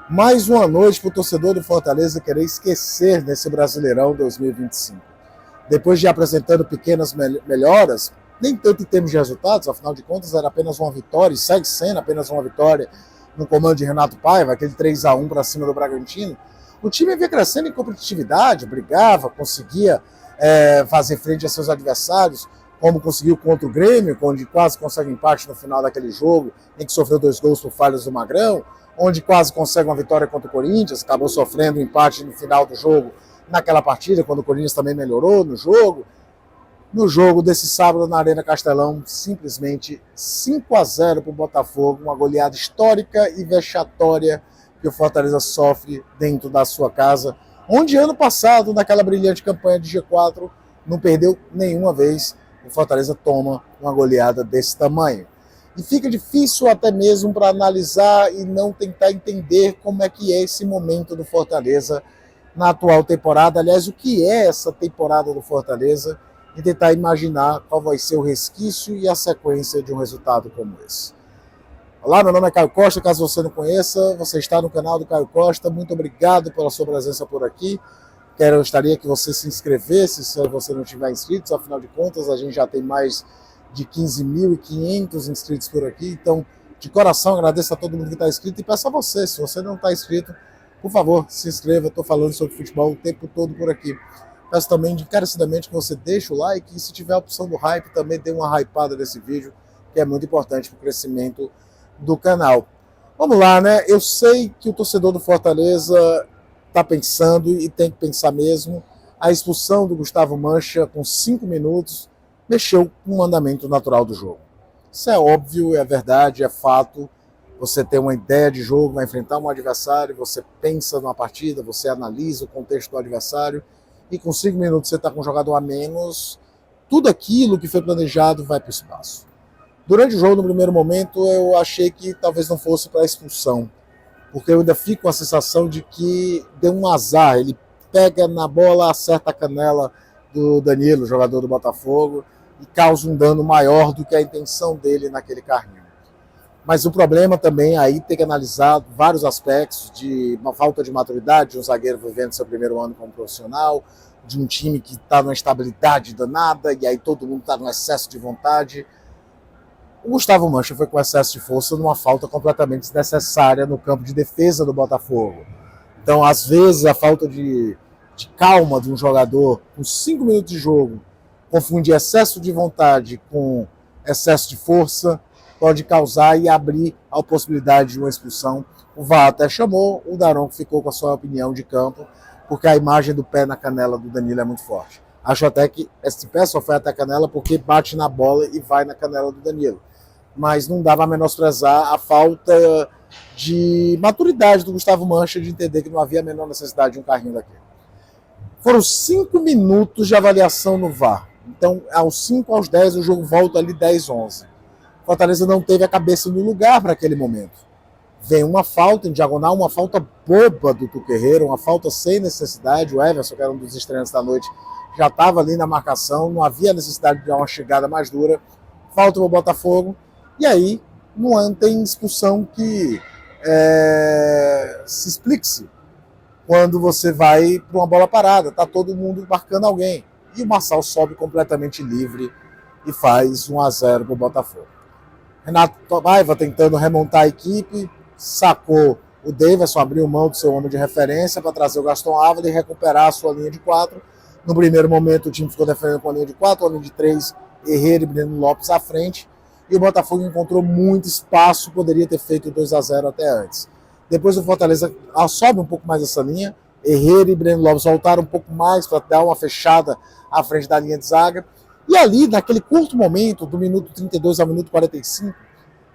Mais uma noite para o torcedor do Fortaleza querer esquecer nesse Brasileirão 2025. Depois de apresentando pequenas melhoras, nem tanto em termos de resultados, afinal de contas era apenas uma vitória, e segue sendo apenas uma vitória no comando de Renato Paiva, aquele 3-1 para cima do Bragantino. O time vinha crescendo em competitividade, brigava, conseguia fazer frente a seus adversários, como conseguiu contra o Grêmio, onde quase consegue empate no final daquele jogo, em que sofreu 2 gols por falhas do Magrão, onde quase consegue uma vitória contra o Corinthians, acabou sofrendo um empate no final do jogo naquela partida, quando o Corinthians também melhorou no jogo. No jogo desse sábado na Arena Castelão, simplesmente 5-0 para o Botafogo, uma goleada histórica e vexatória que o Fortaleza sofre dentro da sua casa, onde ano passado, naquela brilhante campanha de G4, não perdeu nenhuma vez. O Fortaleza toma uma goleada desse tamanho. E fica difícil até mesmo para analisar e não tentar entender como é que é esse momento do Fortaleza na atual temporada. Aliás, o que é essa temporada do Fortaleza, e tentar imaginar qual vai ser o resquício e a sequência de um resultado como esse. Olá, meu nome é Caio Costa, caso você não conheça, você está no canal do Caio Costa, muito obrigado pela sua presença por aqui. Gostaria que você se inscrevesse se você não tiver inscrito, afinal de contas a gente já tem mais de 15.500 inscritos por aqui, então de coração agradeço a todo mundo que está inscrito e peço a você, se você não está inscrito, por favor, se inscreva, estou falando sobre futebol o tempo todo por aqui. Peço também encarecidamente que você deixe o like e se tiver a opção do hype, também dê uma hypada nesse vídeo, que é muito importante para o crescimento do canal. Vamos lá, né? Eu sei que o torcedor do Fortaleza está pensando, e tem que pensar mesmo, a expulsão do Gustavo Mancha com 5 minutos mexeu com o andamento natural do jogo. Isso é óbvio, é verdade, é fato. Você tem uma ideia de jogo, vai enfrentar um adversário, você pensa numa partida, você analisa o contexto do adversário, e com 5 minutos você está com um jogador a menos, tudo aquilo que foi planejado vai para o espaço. Durante o jogo, no primeiro momento, eu achei que talvez não fosse para a expulsão, porque eu ainda fico com a sensação de que deu um azar. Ele pega na bola, acerta a canela do Danilo, jogador do Botafogo, e causa um dano maior do que a intenção dele naquele carrinho. Mas o problema também aí tem que analisar vários aspectos de uma falta de maturidade de um zagueiro vivendo seu primeiro ano como profissional, de um time que está numa estabilidade danada e aí todo mundo está num excesso de vontade. O Gustavo Mancha foi com excesso de força numa falta completamente desnecessária no campo de defesa do Botafogo. Então, às vezes, a falta de calma de um jogador com 5 minutos de jogo, confundir excesso de vontade com excesso de força, pode causar e abrir a possibilidade de uma expulsão. O VAR até chamou, o Daronco ficou com a sua opinião de campo, porque a imagem do pé na canela do Danilo é muito forte. Acho até que esse pé só foi até a canela porque bate na bola e vai na canela do Danilo. Mas não dava a menosprezar a falta de maturidade do Gustavo Mancha de entender que não havia a menor necessidade de um carrinho daquele. Foram 5 minutos de avaliação no VAR. Então, aos 5 aos 10, o jogo volta ali 10-11. Fortaleza não teve a cabeça no lugar para aquele momento. Vem uma falta em diagonal, uma falta boba do Tuquerreiro, uma falta sem necessidade. O Everson, que era um dos estreantes da noite, já estava ali na marcação, não havia necessidade de dar uma chegada mais dura. Falta para o Botafogo. E aí, não tem expulsão que se explique-se quando você vai para uma bola parada. Está todo mundo marcando alguém. E o Marçal sobe completamente livre e faz 1-0 para o Botafogo. Renato Paiva tentando remontar a equipe, sacou o Davidson, abriu mão do seu homem de referência para trazer o Gaston Ávila e recuperar a sua linha de 4. No primeiro momento o time ficou defendendo com a linha de 4, a linha de 3, Herrera e Breno Lopes à frente, e o Botafogo encontrou muito espaço, poderia ter feito 2-0 até antes. Depois o Fortaleza sobe um pouco mais essa linha, Herrera e Breno Lopes voltaram um pouco mais para dar uma fechada à frente da linha de zaga. E ali, naquele curto momento, do minuto 32 ao minuto 45,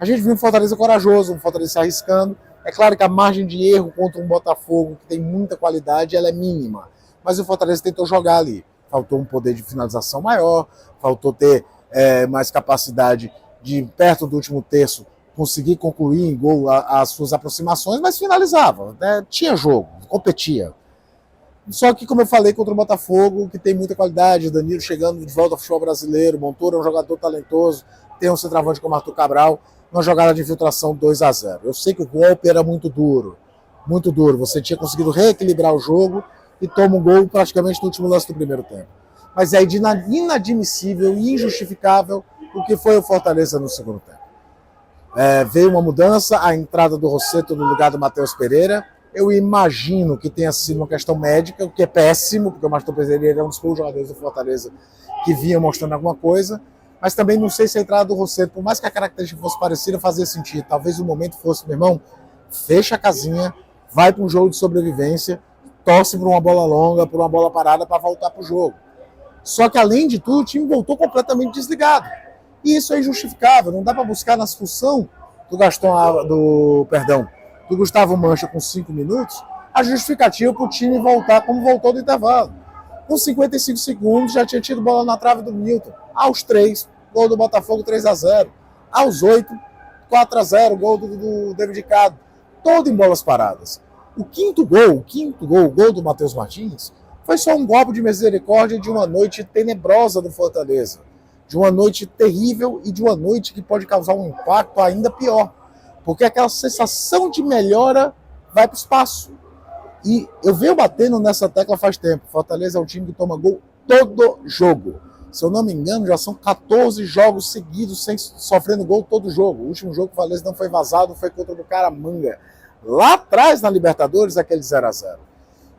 a gente viu um Fortaleza corajoso, um Fortaleza se arriscando. É claro que a margem de erro contra um Botafogo que tem muita qualidade, ela é mínima. Mas o Fortaleza tentou jogar ali. Faltou um poder de finalização maior, faltou ter mais capacidade de, perto do último terço, conseguir concluir em gol as suas aproximações, mas finalizava. Né? Tinha jogo, competia. Só que, como eu falei, contra o Botafogo, que tem muita qualidade, Danilo chegando de volta ao futebol brasileiro, Montoro é um jogador talentoso, tem um centroavante como Arthur Cabral, uma jogada de infiltração 2-0. Eu sei que o golpe era muito duro, muito duro. Você tinha conseguido reequilibrar o jogo e toma um gol praticamente no último lance do primeiro tempo. Mas é inadmissível e injustificável o que foi o Fortaleza no segundo tempo. Veio uma mudança, a entrada do Rossetto no lugar do Matheus Pereira. Eu imagino que tenha sido uma questão médica, o que é péssimo, porque o Matheus Pereira é um dos poucos jogadores do Fortaleza que vinha mostrando alguma coisa. Mas também não sei se a entrada do Rossetto, por mais que a característica fosse parecida, fazia sentido. Talvez o momento fosse, meu irmão, fecha a casinha, vai para um jogo de sobrevivência, torce por uma bola longa, por uma bola parada para voltar para o jogo. Só que, além de tudo, o time voltou completamente desligado. E isso é injustificável. Não dá para buscar na expulsão do Gustavo Mancha com 5 minutos a justificativa para o time voltar como voltou do intervalo. Com 55 segundos já tinha tido bola na trave do Milton. Aos 3, gol do Botafogo 3-0. Aos 8, 4-0, gol do David Cado. Todo em bolas paradas. O quinto gol, o gol do Matheus Martins, foi só um golpe de misericórdia de uma noite tenebrosa do Fortaleza. De uma noite terrível e de uma noite que pode causar um impacto ainda pior. Porque aquela sensação de melhora vai para o espaço. E eu venho batendo nessa tecla faz tempo. Fortaleza é um time que toma gol todo jogo. Se eu não me engano, já são 14 jogos seguidos sofrendo gol todo jogo. O último jogo que o Fortaleza não foi vazado foi contra o Bucaramanga. Lá atrás, na Libertadores, aquele 0-0.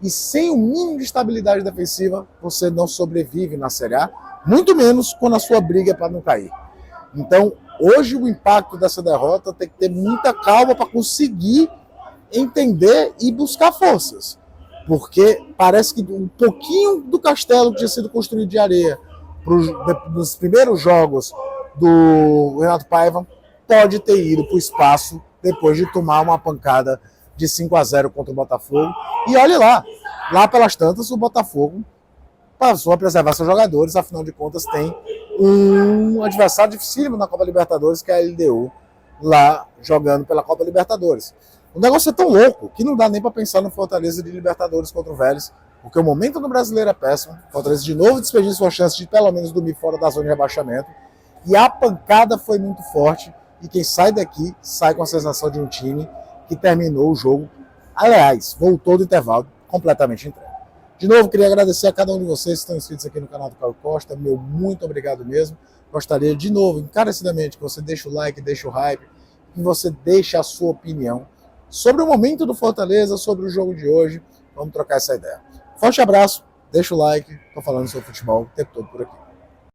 E sem o mínimo de estabilidade defensiva, você não sobrevive na Série A, muito menos quando a sua briga é para não cair. Então, hoje o impacto dessa derrota tem que ter muita calma para conseguir entender e buscar forças. Porque parece que um pouquinho do castelo que tinha sido construído de areia nos primeiros jogos do Renato Paiva pode ter ido para o espaço depois de tomar uma pancada de 5-0 contra o Botafogo. E olha lá pelas tantas o Botafogo passou a preservar seus jogadores, afinal de contas tem um adversário dificílimo na Copa Libertadores, que é a LDU, lá jogando pela Copa Libertadores. O negócio é tão louco que não dá nem para pensar no Fortaleza de Libertadores contra o Vélez, porque o momento no Brasileiro é péssimo. O Fortaleza de novo desperdiça sua chance de pelo menos dormir fora da zona de rebaixamento, e a pancada foi muito forte, e quem sai daqui sai com a sensação de um time que terminou o jogo, aliás, voltou do intervalo completamente entregue. De novo, queria agradecer a cada um de vocês que estão inscritos aqui no canal do Caio Costa. Meu muito obrigado mesmo. Gostaria, de novo, encarecidamente, que você deixe o like, deixe o hype, que você deixe a sua opinião sobre o momento do Fortaleza, sobre o jogo de hoje. Vamos trocar essa ideia. Forte abraço, deixa o like, estou falando sobre futebol o tempo todo por aqui.